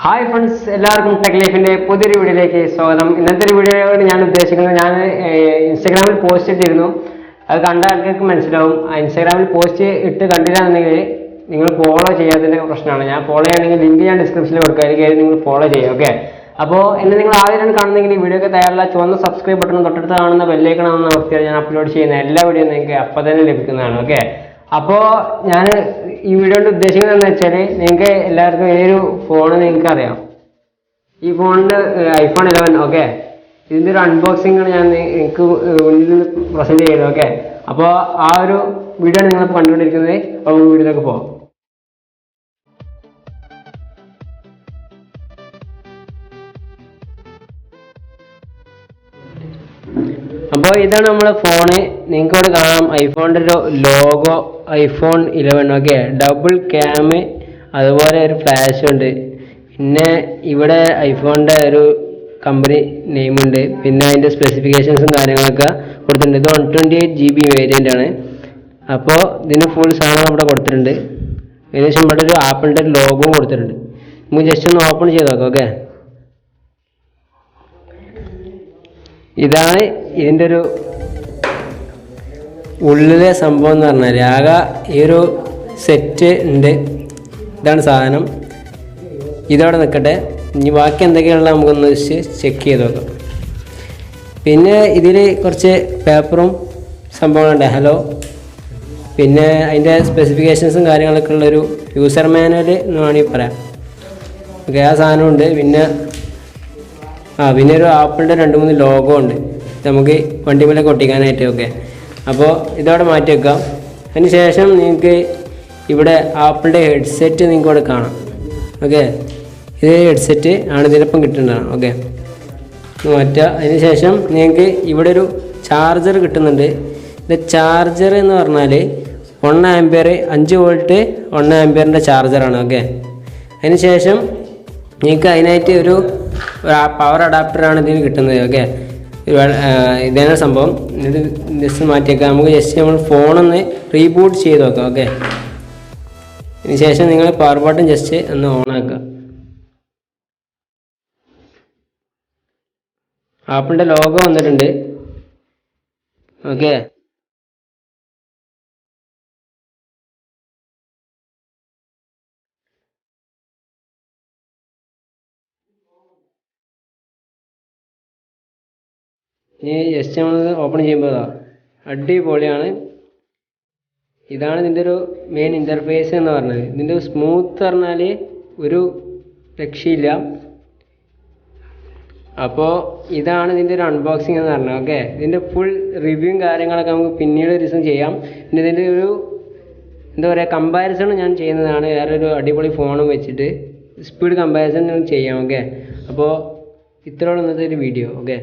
Hi friends, എല്ലാവർക്കും tech ലൈഫിന്റെ പുതിയൊരു വീഡിയോയിലേക്ക് സ്വാഗതം. ഇന്നത്തെ ഒരു വീഡിയോയോട് ഞാൻ ഉദ്ദേശിക്കുന്നത്, ഞാൻ ഇൻസ്റ്റാഗ്രാമിൽ പോസ്റ്റ് ഇട്ടിരുന്നു. അത് കണ്ട ആൾക്കാർക്ക് മനസ്സിലാവും. ഇൻസ്റ്റാഗ്രാമിൽ പോസ്റ്റ് ഇട്ട് കണ്ടില്ലാന്നുണ്ടെങ്കിൽ നിങ്ങൾ ഫോളോ ചെയ്യാത്തതിൻ്റെ പ്രശ്നമാണ്. ഞാൻ ഫോളോ ചെയ്യണമെങ്കിൽ ലിങ്ക് ഞാൻ ഡിസ്ക്രിപ്ഷനിൽ കൊടുക്കുക, അതിൽ കയറി നിങ്ങൾ ഫോളോ ചെയ്യുക. ഓക്കെ, അപ്പോൾ എന്നെ നിങ്ങൾ ആദ്യമായിട്ടാണ് കാണുന്നെങ്കിൽ ഈ വീഡിയോക്ക് തയ്യാറുള്ള ചുവന്ന സബ്സ്ക്രൈബ് ബട്ടൺ തൊട്ടടുത്ത് കാണുന്ന ബെല്ലൈക്കണമെന്ന് നിർത്തിയാൽ ഞാൻ അപ്ലോഡ് ചെയ്യുന്ന എല്ലാ വീഡിയോയും നിങ്ങൾക്ക് അപ്പം തന്നെ ലഭിക്കുന്നതാണ്. ഓക്കെ, അപ്പോൾ ഞാൻ ഈ വീഡിയോയുടെ ഉദ്ദേശിക്കുന്നത് എന്താ വെച്ചാൽ, നിങ്ങൾക്ക് എല്ലാവർക്കും ഈ ഒരു ഫോൺ നിങ്ങൾക്ക് അറിയാം. ഈ ഫോണിൻ്റെ ഐഫോൺ 11. ഓക്കെ, ഇതിൻ്റെ ഒരു അൺബോക്സിംഗ് ആണ് ഞാൻ എനിക്ക് മുന്നിൽ നിന്ന് പ്രസൻറ്റ് ചെയ്യുന്നത്. ഓക്കെ, അപ്പോൾ ആ ഒരു വീഡിയോ ആണ് നിങ്ങളിപ്പോൾ കണ്ടുകൊണ്ടിരിക്കുന്നത്. അപ്പോൾ വീഡിയോയിലേക്ക് പോകാം. അപ്പോൾ ഇതാണ് നമ്മളെ ഫോണ്. നിങ്ങൾക്ക് ഇവിടെ കാണാം ഐഫോണിൻ്റെ ഒരു logo, iPhone 11. Okay, double cam, അതുപോലെ ഒരു ഫ്ലാഷ് ഉണ്ട്. പിന്നെ ഇവിടെ ഐഫോണിൻ്റെ ഒരു കമ്പനി നെയിമുണ്ട്. പിന്നെ അതിൻ്റെ സ്പെസിഫിക്കേഷൻസും കാര്യങ്ങളൊക്കെ കൊടുത്തിട്ടുണ്ട്. ഇത് 128 GB വേരിയൻ്റ് ആണ്. അപ്പോൾ ഇതിന് ഫുൾ സാധനം ഇവിടെ കൊടുത്തിട്ടുണ്ട്. ഏകദേശം ഇവിടെ ഒരു ആപ്പിളിൻ്റെ ഒരു ലോഗോവും കൊടുത്തിട്ടുണ്ട്. നമുക്ക് ജസ്റ്റ് ഒന്ന് ഓപ്പൺ ചെയ്ത് നോക്കാം. ഓക്കെ, ഇതാണ് ഇതിൻ്റെ ഒരു ഉള്ളിലെ സംഭവം എന്ന് പറഞ്ഞാൽ. ആകെ ഈ ഒരു സെറ്റ് ഉണ്ട്. ഇതാണ് സാധനം. ഇതവിടെ നിൽക്കട്ടെ. ഇനി ബാക്കി എന്തൊക്കെയാണല്ലോ നമുക്കൊന്ന് ചെക്ക് ചെയ്ത് നോക്കാം. പിന്നെ ഇതിൽ കുറച്ച് പേപ്പറും സംഭവങ്ങളുണ്ട്. ഹലോ, പിന്നെ അതിൻ്റെ സ്പെസിഫിക്കേഷൻസും കാര്യങ്ങളൊക്കെ ഉള്ളൊരു യൂസർ മാനുവൽ എന്ന് വേണമെങ്കിൽ പറയാം. ഓക്കെ, ആ സാധനമുണ്ട്. പിന്നെ ഒരു ആപ്പിളിൻ്റെ 2-3 ലോഗോ ഉണ്ട്, നമുക്ക് വണ്ടിമേലൊക്കെ ഒട്ടിക്കാനായിട്ട്. ഓക്കെ, അപ്പോൾ ഇതവിടെ മാറ്റി വെക്കാം. അതിന് ശേഷം നിങ്ങൾക്ക് ഇവിടെ ആപ്പിളിൻ്റെ ഹെഡ്സെറ്റ് നിങ്ങൾക്ക് ഇവിടെ കാണാം. ഓക്കെ, ഇത് ഹെഡ്സെറ്റ് ആണ് ഇതിനൊപ്പം കിട്ടുന്നതാണ്. ഓക്കെ, മാറ്റുക. അതിന് ശേഷം നിങ്ങൾക്ക് ഇവിടെ ഒരു ചാർജർ കിട്ടുന്നുണ്ട്. ഇത് ചാർജർ എന്ന് പറഞ്ഞാൽ 1 ആംപിയർ 5 വോൾട്ട് 1 ആംപിയറിൻ്റെ ചാർജറാണ്. ഓക്കെ, അതിന് ശേഷം നിങ്ങൾക്ക് അതിനായിട്ട് ഒരു പവർ അഡാപ്റ്ററാണ് ഇതിന് കിട്ടുന്നത്. ഓക്കെ, ഇതാണ് സംഭവം. ഇത് ജസ്റ്റ് മാറ്റിയേക്കാം. നമുക്ക് ജസ്റ്റ് നമ്മൾ ഫോണൊന്ന് റീബൂട്ട് ചെയ്ത് നോക്കാം. ഓക്കെ, അതിന് ശേഷം നിങ്ങൾ പവർ ബട്ടൺ ജസ്റ്റ് ഒന്ന് ഓണാക്കുക. ആപ്പിളിൻ്റെ ലോഗോ വന്നിട്ടുണ്ട്. ഓക്കെ, ഇനി ജസ്റ്റ് നമ്മൾ ഓപ്പൺ ചെയ്യുമ്പോൾ അടിപൊളിയാണ്. ഇതാണ് ഇതിൻ്റെ ഒരു മെയിൻ ഇൻ്റർഫേസ് എന്ന് പറഞ്ഞത്. ഇതിൻ്റെ സ്മൂത്ത് പറഞ്ഞാൽ ഒരു രക്ഷയില്ല. അപ്പോൾ ഇതാണ് ഇതിൻ്റെ ഒരു അൺബോക്സിങ് എന്ന് പറഞ്ഞത്. ഓക്കെ, ഇതിൻ്റെ ഫുൾ റിവ്യൂവും കാര്യങ്ങളൊക്കെ നമുക്ക് പിന്നീട് ഒരു ദിവസം ചെയ്യാം. പിന്നെ ഇതിൻ്റെ ഒരു എന്താ പറയുക, കമ്പാരിസൺ ഞാൻ ചെയ്യുന്നതാണ് വേറൊരു അടിപൊളി ഫോണും വെച്ചിട്ട് സ്പീഡ് കമ്പാരിസൺ ചെയ്യാം. ഓക്കെ, അപ്പോൾ ഇത്രയോളം ഇന്നത്തെ ഒരു വീഡിയോ. ഓക്കെ.